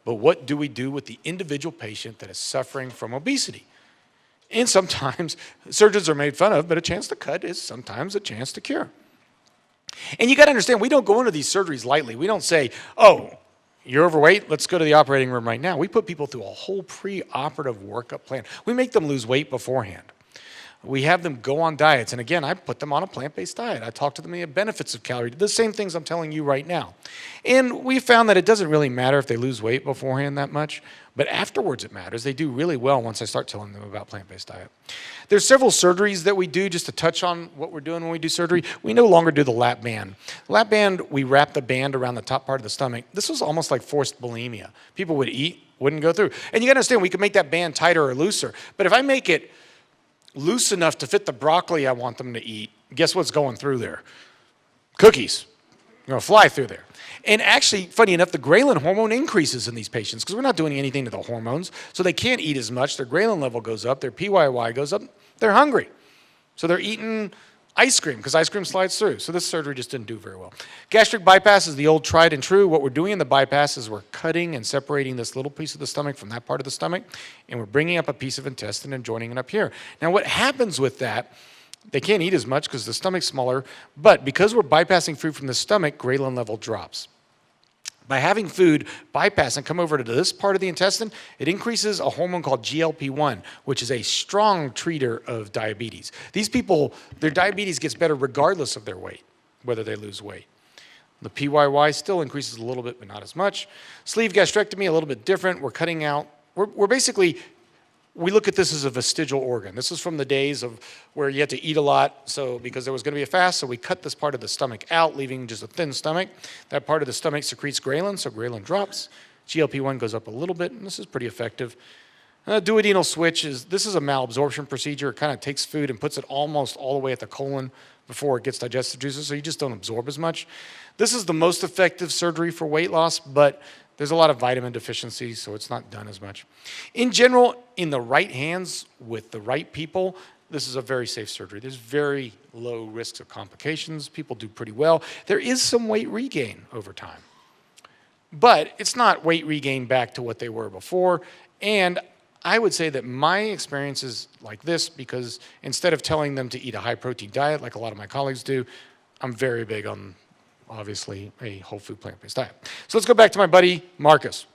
but what do we do with the individual patient that is suffering from obesity? And sometimes surgeons are made fun of, but a chance to cut is sometimes a chance to cure. And you got to understand, we don't go into these surgeries lightly. We don't say, oh, you're overweight, let's go to the operating room right now. We put people through a whole pre-operative workup plan. We make them lose weight beforehand. We have them go on diets. And again, I put them on a plant-based diet. I talk to them the benefits of calorie, the same things I'm telling you right now. And we found that it doesn't really matter if they lose weight beforehand that much, but afterwards it matters. They do really well once I start telling them about plant-based diet. There's several surgeries that we do just to touch on what we're doing when we do surgery. We no longer do the lap band. Lap band, we wrap the band around the top part of the stomach. This was almost like forced bulimia. People would eat, wouldn't go through. And you got to understand, we can make that band tighter or looser. But if I make it loose enough to fit the broccoli I want them to eat, guess what's going through there? Cookies. You're going to fly through there. And actually, funny enough, the ghrelin hormone increases in these patients because we're not doing anything to the hormones. So they can't eat as much. Their ghrelin level goes up. Their PYY goes up. They're hungry. So they're eating ice cream because ice cream slides through. So this surgery just didn't do very well. Gastric bypass is the old tried and true. What we're doing in the bypass is we're cutting and separating this little piece of the stomach from that part of the stomach, and we're bringing up a piece of intestine and joining it up here. Now what happens with that, they can't eat as much because the stomach's smaller, but because we're bypassing food from the stomach, ghrelin level drops. By having food bypass and come over to this part of the intestine, it increases a hormone called GLP-1, which is a strong treater of diabetes. These people, their diabetes gets better regardless of their weight, whether they lose weight. The PYY still increases a little bit, but not as much. Sleeve gastrectomy, a little bit different. We're cutting out, we're basically, we look at this as a vestigial organ. This is from the days of where you had to eat a lot, so because there was going to be a fast, so we cut this part of the stomach out, leaving just a thin stomach. That part of the stomach secretes ghrelin, so ghrelin drops. GLP-1 goes up a little bit, and this is pretty effective. Duodenal switch this is a malabsorption procedure. It kind of takes food and puts it almost all the way at the colon before it gets digestive juices, so you just don't absorb as much. This is the most effective surgery for weight loss, but there's a lot of vitamin deficiencies, so it's not done as much. In general, in the right hands with the right people, this is a very safe surgery. There's very low risks of complications. People do pretty well. There is some weight regain over time, but it's not weight regain back to what they were before. And I would say that my experience is like this because instead of telling them to eat a high-protein diet like a lot of my colleagues do, I'm very big on obviously a whole food plant-based diet. So let's go back to my buddy, Marcus.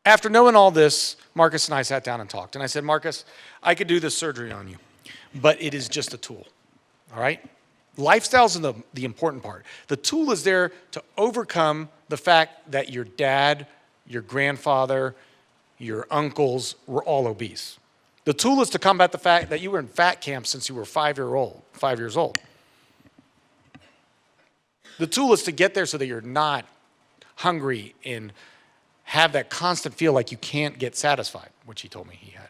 After knowing all this, Marcus and I sat down and talked. And I said, Marcus, I could do this surgery on you, but it is just a tool, all right? Lifestyle's the important part. The tool is there to overcome the fact that your dad, your grandfather, your uncles were all obese. The tool is to combat the fact that you were in fat camp since you were 5 years old. The tool is to get there so that you're not hungry and have that constant feel like you can't get satisfied, which he told me he had.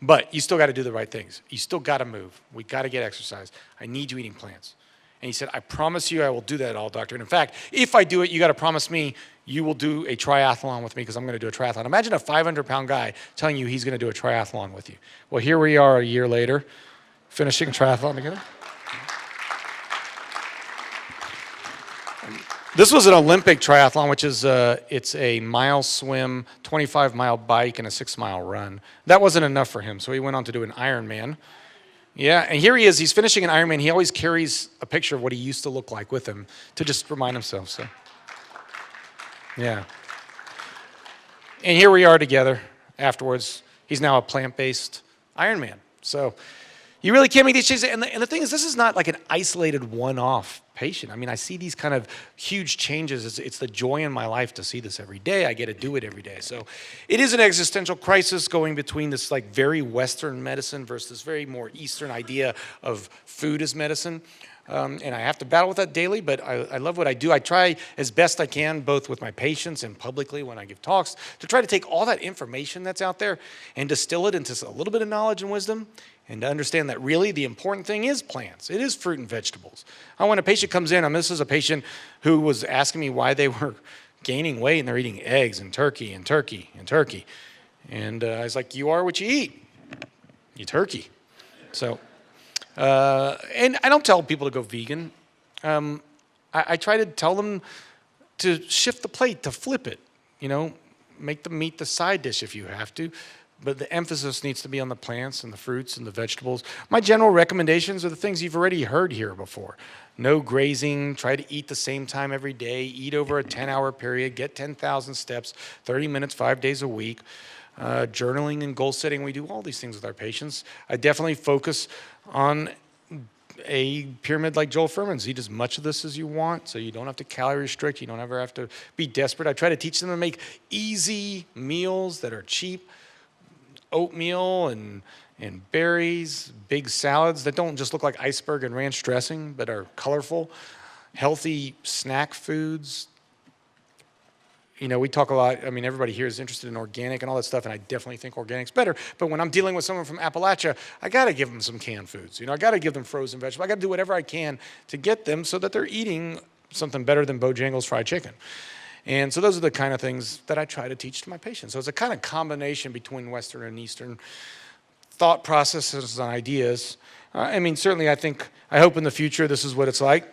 But you still got to do the right things. You still got to move. We got to get exercise. I need you eating plants. And he said, I promise you I will do that all, doctor. And in fact, if I do it, you got to promise me you will do a triathlon with me because I'm going to do a triathlon. Imagine a 500-pound guy telling you he's going to do a triathlon with you. Well, here we are a year later, finishing a triathlon together. This was an Olympic triathlon, which is it's a mile swim, 25-mile bike, and a 6-mile run. That wasn't enough for him, so he went on to do an Ironman. Yeah, and here he is. He's finishing an Ironman. He always carries a picture of what he used to look like with him to just remind himself. So, yeah. And here we are together afterwards. He's now a plant-based Ironman. So you really can't make these changes. And the thing is, this is not like an isolated one-off patient. I mean, I see these kind of huge changes. It's the joy in my life to see this every day. I get to do it every day. So it is an existential crisis going between this like very Western medicine versus this very more Eastern idea of food as medicine. And I have to battle with that daily, but I love what I do. I try as best I can, both with my patients and publicly when I give talks, to try to take all that information that's out there and distill it into a little bit of knowledge and wisdom, and to understand that really the important thing is plants. It is fruit and vegetables. When a patient comes in, this is a patient who was asking me why they were gaining weight and they're eating eggs and turkey and turkey and turkey. And I was like, you are what you eat. You turkey. So, and I don't tell people to go vegan. I try to tell them to shift the plate, to flip it, make the meat the side dish if you have to. But the emphasis needs to be on the plants and the fruits and the vegetables. My general recommendations are the things you've already heard here before. No grazing, try to eat the same time every day, eat over a 10-hour period, get 10,000 steps, 30 minutes, 5 days a week. Journaling and goal setting, we do all these things with our patients. I definitely focus on a pyramid like Joel Fuhrman's. Eat as much of this as you want so you don't have to calorie restrict. You don't ever have to be desperate. I try to teach them to make easy meals that are cheap. Oatmeal and berries, big salads that don't just look like iceberg and ranch dressing, but are colorful, healthy snack foods. We talk a lot, everybody here is interested in organic and all that stuff, and I definitely think organic's better. But when I'm dealing with someone from Appalachia, I got to give them some canned foods. I got to give them frozen vegetables. I got to do whatever I can to get them so that they're eating something better than Bojangles fried chicken. And so those are the kind of things that I try to teach to my patients. So it's a kind of combination between Western and Eastern thought processes and ideas. Certainly I hope in the future this is what it's like.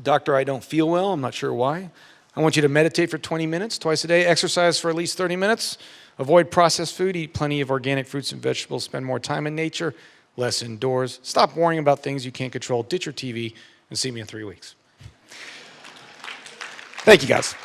Doctor, I don't feel well. I'm not sure why. I want you to meditate for 20 minutes twice a day, exercise for at least 30 minutes, avoid processed food, eat plenty of organic fruits and vegetables, spend more time in nature, less indoors, stop worrying about things you can't control, ditch your TV, and see me in 3 weeks. Thank you, guys.